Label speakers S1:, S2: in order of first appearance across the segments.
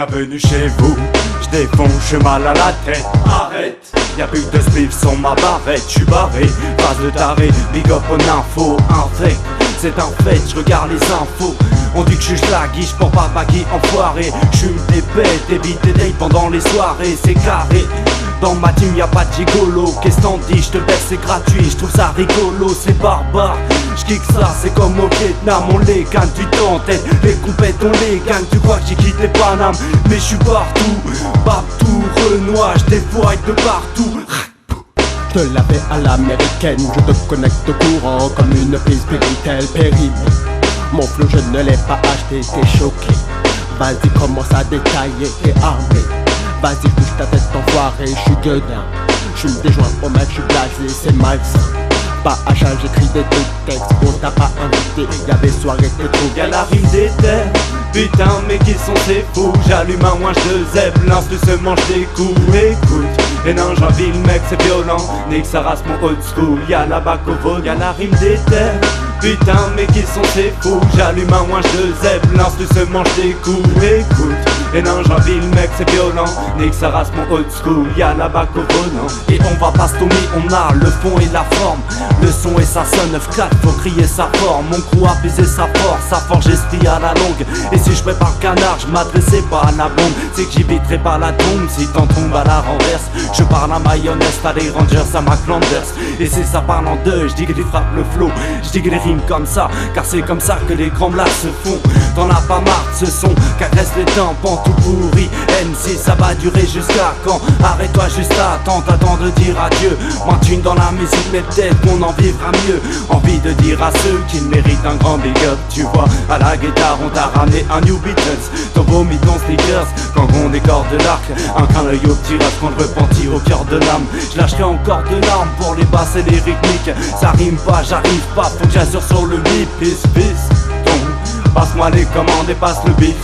S1: Bienvenue chez vous, j'défonce, j'ai mal à la tête. Arrête, y'a plus de spliff sur ma barrette. J'suis barré, phase de taré, big up en info, infect. C'est un fait, j'regarde les infos. On dit que j'suis schlaggy, j'porte pas baggy enfoiré. J'fume des bêtes, évite des dates pendant les soirées, c'est carré. Dans ma team y'a pas de gigolo. Qu'est-ce t'en dis, j'te baisse c'est gratuit. J'trouve ça rigolo, c'est barbare. J'kick ça, c'est comme au Vietnam. On les gagne, tu t'entêtes. Les compètes on les gagne. Tu crois que j'ai quitté Paname, mais j'suis partout, Renoir, j'dévoile de partout.
S2: Je te la fais à l'américaine, je te connecte au courant comme une prise péritelle périmée. Mon flow je ne l'ai pas acheté, t'es choqué. Vas-y commence à détailler, t'es armé. Vas-y touche ta tête enfoiré, j'suis dedans. J'fume des joints au mec, j'suis blasé, c'est malsain. Pas à charge, j'écris des textes, on t'a pas invité. Y'avait soirée, t'es trop.
S1: Y'a la rime des terres, putain mais qui sont ces fous. J'allume un ouin, j'te zèbre, l'instru se mange des coups. Écoute, et non j'envie le mec c'est violent. Nique ça rase mon old school, y'a la bac au vol, y'a la rime des terres. Putain mais qui sont ces fous. J'allume un ouin, j'te zèbre, l'instru se mange des coups. Écoute, et non j'envie le mec c'est violent. Nique ça rase mon old school, y'a la bac au volant. Et on va pas stommer, on a le fond et la forme. Le son et ça sonne 9-4, faut crier sa forme. Mon crew a pisé sa force, sa forge esprit à la longue. Et si je prépare le canard, je m'adressais pas à la bombe. C'est que j'éviterai pas la tombe, si t'en tombes à la renverse. Je parle à mayonnaise, t'as des rangers à ma Flanders. Et c'est ça parle en deux, je dis que les frappes le flow. Je dis que les rimes comme ça, car c'est comme ça que les grands blagues se font. T'en as pas marre de ce son, qu'agresse les tympans tout pourri. MC ça va durer jusqu'à quand? Arrête-toi juste attends de dire adieu. Moins de thunes dans la musique mais peut-être qu'on en vivra mieux. Envie de dire à ceux qui méritent un grand big up. Tu vois, à la guitare on t'a ramené un New Beatles. Ton vomi, ton sneakers, quand on décore de l'arc. Un clin d'œil au petit rap qu'on le repentit au cœur de l'âme. Je lâcherai encore de larmes pour les basses et les rythmiques. Ça rime pas, j'arrive pas, faut que j'assure sur le bip. Passe-moi les commandes et passe le bif.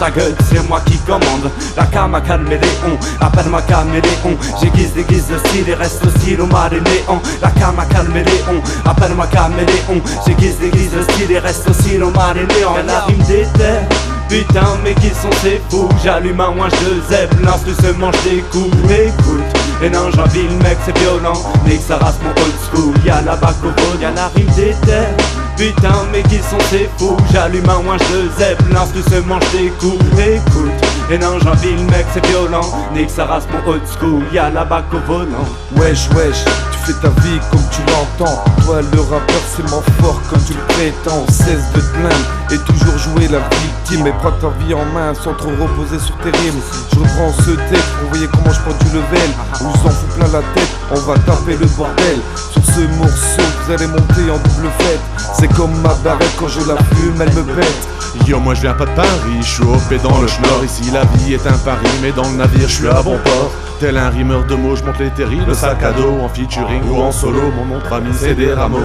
S1: Ta gueule, c'est moi qui commande. La cam a calmé les on, appelle-moi caméléon. J'aiguise des guises de style et reste le style au marinéon. La cam a calmé les on, appelle-moi caméléon. J'aiguise des guises de style et reste le style au marinéon. Y'a la rime des terres, putain mais qui sont ces fous. J'allume un ouin, j'te zèbre, l'instru se mange des coups. Écoute, et non j'envie le mec c'est violent. Nique ça rase mon old school, y'a la bac au vol, y'a la rime des terres. Putain mais qui sont ces fous. J'allume un ouin, j'te zèbre, l'instru se mange des coups. Écoute, et non j'envie le mec c'est violent. Nique ça rase mon old school, y'a la bac au volant.
S3: Wesh, tu fais ta vie comme tu l'entends. Toi le rappeur c'est moins fort comme tu le prétends. Cesse de te plaindre et toujours jouer la victime. Et prends ta vie en main sans trop reposer sur tes rimes. Je reprends ce texte pour voyez comment je prends du level. Vous en fout plein la tête, on va taper le bordel. Sur ce morceau vous allez monter en double fête. C'est comme ma barrette quand je la fume elle me pète.
S4: Yo moi je viens pas de Paris, je suis au pied dans le schnorr. Ici la vie est un pari mais dans le navire je suis à bon port. Tel un rimeur de mots, je monte les terrils, le sac à dos. En featuring ou en solo, mon autre ami c'est des rameaux.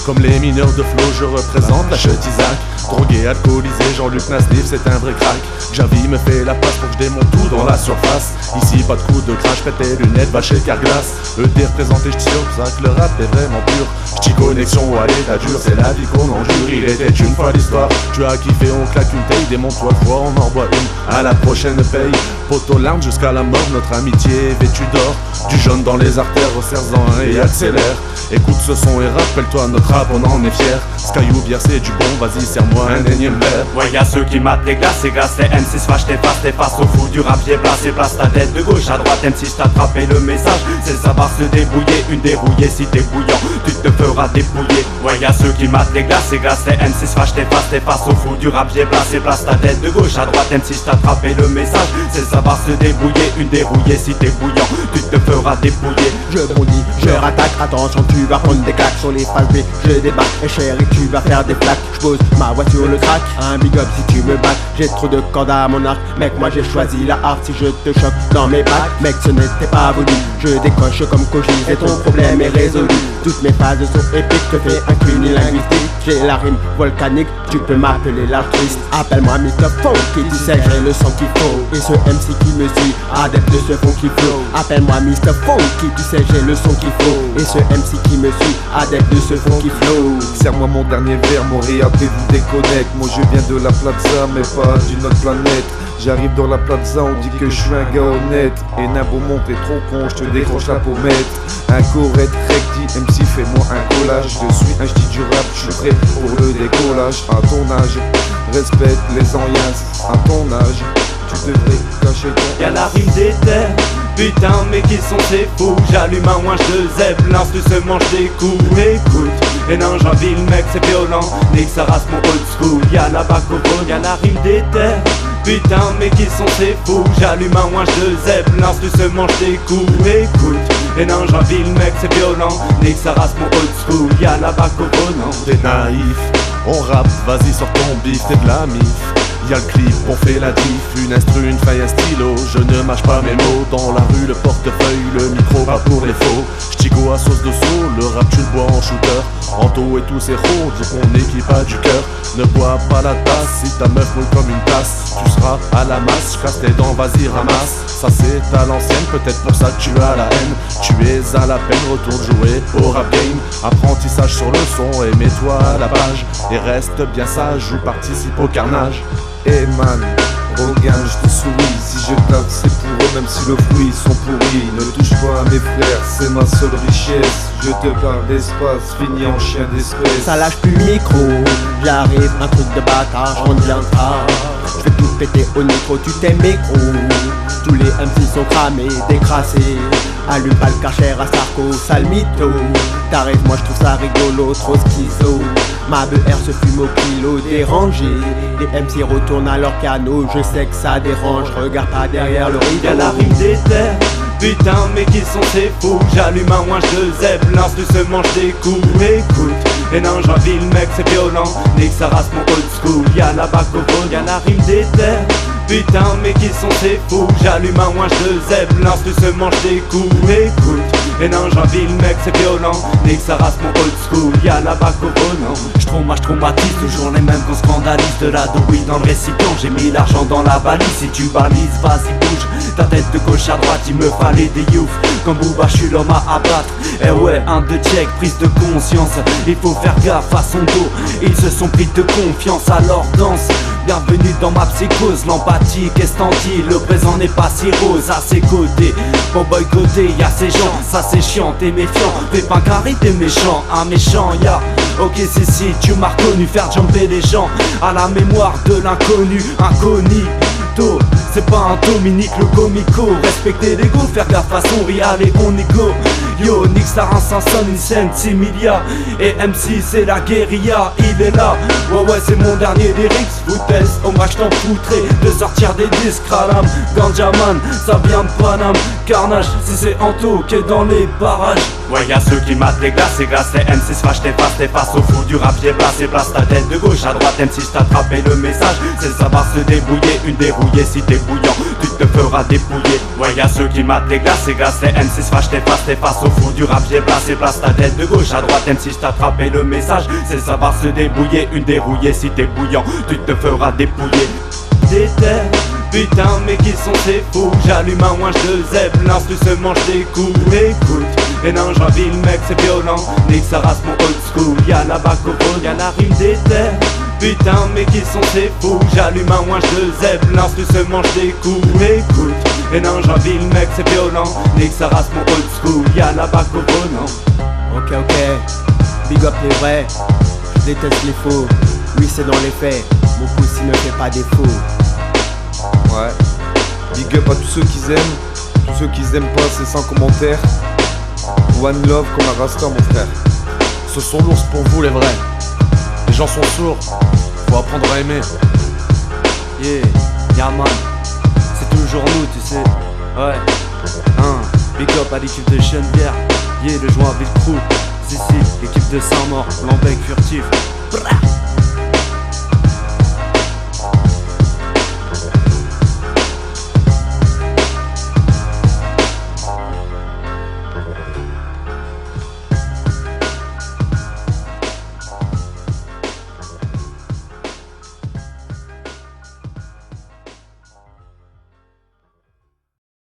S4: Comme les mineurs de flow, je représente la chute Isaac. Drogué, alcoolisé, Jean-Luc Nasnif, c'est un vrai crack. Javi me fait la passe pour que je démonte tout dans la surface. Ici pas de coup de crash, pète tes lunettes, va chez Carglass. ED représenté, j'tire, pour ça que le rap est vraiment pur. J't'y connexion à l'état dur, c'est la vie qu'on enjure. Il était une fois l'histoire, tu as kiffé, on claque une taille. Démonte-toi trois, on en boit une, à la prochaine paye. Poteau larme jusqu'à la mort, notre amitié est vêtue d'or. Du jaune dans les artères, resserre-en et accélère. Écoute ce son et rappelle-toi, notre rap on en est fier. Skyou, bière c'est du bon, vas-y serre-moi un énième verre.
S1: Ouais y'a ceux qui matent les glaces et glace les M6 fâche t'es face au fou du rap j'ai placé. Place ta tête de gauche à droite M6 t'as attrapé le message. C'est savoir se débrouiller, une dérouillée si t'es bouillant tu te feras dépouiller. Ouais y'a ceux qui matent les glaces et glace les M6 fâche t'es face au fou du rap j'ai placé. Place ta tête de gauche à droite M6 t'as attrapé le message. C'est savoir se débrouiller, une dérouillée si t'es bouillant tu te feras dépouiller.
S2: Je bondis, je rattaque, attention tu vas prendre des claques sur les phases B. Je débarque et chérie tu vas faire des plaques. Je pose ma voiture le track, un big up si tu me bats. J'ai trop de cordes à mon arc, mec moi j'ai choisi la art. Si je te choque dans mes bacs, mec ce n'était pas voulu. Je décoche comme Koji et ton problème est résolu. Toutes mes phases sont épiques, te fais un cunilinguistique. J'ai la rime volcanique, tu peux m'appeler l'artiste. Appelle-moi Mr. Funky, tu sais j'ai le son qu'il faut. Et ce MC qui me suit, adepte de ce fond qui flow. Appelle-moi Mr. Funky, tu sais j'ai le son qu'il faut. Et ce MC qui me suit, adepte de ce fond qui flow.
S3: Serre-moi mon dernier verre, mon réap et vous déconnecte. Moi je viens de la plaza mais pas d'une autre planète. J'arrive dans la plaza, on dit que je suis un gars honnête. Et d'un beau monde, t'es trop con, je te décroche la pommette. Un correct, recti, MC, fais-moi un collage. Je suis un ch'ti du rap, je suis prêt pour le décollage. À ton âge, respecte les anciens. À ton âge, tu devrais cacher ton.
S1: Y'a la rime des terres, putain mais qui sont ces fous. J'allume un ouinge de zeb, l'instru se mange des coups. Écoute, et non Jeanville mec c'est violent, nique sa race mon old school. Y'a la bac au vol, y'a la rime des terres. Putain mais qui sont ces fous. J'allume un ouinge de zeb, l'instru se mange des coups. Écoute, et non Jeanville mec c'est violent, nique sa race mon old school. Y'a la bac au volant.
S4: T'es naïf, on rappe, vas-y sors ton bif, t'es de la mif. Y'a le clip, on fait la diff, une instru, une feuille, un stylo. Je ne mâche pas mes mots, dans la rue le portefeuille, le micro pas pour les faux. J'tigo à sauce de saut, le rap tu le bois en shooter. Anto et tous ces ronds, du qu'on équipe pas du cœur. Ne bois pas la tasse, si ta meuf mouille comme une tasse. Tu seras à la masse, j'casse tes dents, vas-y ramasse. Ça c'est à l'ancienne, peut-être pour ça que tu as la haine. Tu es à la peine, retourne jouer au rap game. Apprentissage sur le son, et mets-toi à la page. Et reste bien sage ou participe au carnage.
S3: Hey man, regarde, je te souris. Si je tape, c'est pour eux, même si le fruit sont pourris. Ne touche pas à mes frères, c'est ma seule richesse. Je te parle d'espace, fini en chien d'espèce.
S2: Ça lâche plus le micro, j'arrive, un truc de bâtard, on deviendra. Je fais tout péter au micro, tu t'aimes micro. Tous les MC sont cramés, décrassés. Allume pas le karcher à Sarko, sale mytho. T'arrives, moi je trouve ça rigolo, trop schizo. Ma BR se fume au kilo, dérangé. Les MC retournent à leur canot, je sais que ça dérange. Regarde pas derrière le rideau.
S1: Y'a la rime des terres, putain mais qui sont ces fous. J'allume un ouinge de zeb, l'instru se mange des coups. Écoute, et non Jeanville mec c'est violent, nique sa race mon old school. Y'a la bac au vol, y'a la rime des terres. Putain mais qui sont ces fous. J'allume un ouinge de zeb, l'instru se mange des coups. Écoute, et non Jeanville mec c'est violent, nique sa race mon old school. Y'a la bac au volant. Je traumatise toujours les mêmes qu'on scandalise. De la douille dans le récipient, j'ai mis l'argent dans la valise. Si tu balises, vas-y bouge ta tête de gauche à droite. Il me fallait des youfs, comme Booba je suis l'homme à abattre. Eh ouais, un de check, prise de conscience. Il faut faire gaffe à son dos, ils se sont pris de confiance, alors danse. Bienvenue dans ma psychose, l'empathie, qu'est-ce t'en dis? Le présent n'est pas si rose à ses côtés. Pour boycotter, y'a ces gens, ça c'est chiant, t'es méfiant. Fais pas carré, t'es méchant, un méchant, y'a. Ok si, tu m'as reconnu, faire jumper les gens à la mémoire de l'inconnu, incognito. C'est pas un Dominique le comico, respecter l'ego, faire gaffe à son rial et on égo. Yo, Nick Sarin, 500, Nicen, Similia. Et MC c'est la guérilla, il est là. Ouais c'est mon dernier lyrics, foutaise. Oh moi je t'en foutrais de sortir des disques, Ralam, Ganjaman, ça vient de Paname. Carnage, si c'est Anto qui est dans les barrages. Ouais y'a ceux qui matent les glaces, les MC se fâchent, t'es face au fou du rap, j'ai placé, place ta tête de gauche à droite, MC t'attrape et le message, c'est savoir se débrouiller, une dérouillée si t'es bouillant, tu te feras dépouiller. Ouais y'a ceux qui matent les glaces, les MC se fâchent, t'es face au fou du rap, j'ai placé, place ta tête de gauche à droite, MC t'attrape et le message, c'est savoir se débrouiller, une dérouillée si t'es bouillant, tu te feras dépouiller. Déterre, putain mais qui sont ces fous. J'allume un ouinge de zeb, l'instru se mange des coups. Écoute, et non Jeanville mec c'est violent, nique sa race mon old school. Y'a la bac au vol, y'a la rime des terres. Putain mais qui sont ces fous. J'allume un ouinge de zeb, l'instru se mange des coups. Écoute, et non Jeanville mec c'est violent, nique sa race mon old school. Y'a la bac au volant.
S2: Ok, big up les vrais, je déteste les faux. Oui c'est dans les faits, mon pouce ne fait pas défaut.
S3: Ouais, big up à tous ceux qui aiment, tous ceux qui aiment pas c'est sans commentaire. One love comme un rasta mon frère.
S4: Ce sont l'ours pour vous les vrais. Les gens sont sourds, faut apprendre à aimer.
S1: Yeah man, c'est toujours nous tu sais. Ouais, big up à l'équipe de Chenevière. Yeah, le joint avec le crew. Si, l'équipe de Saint-Maur, Lambec furtif. Brah.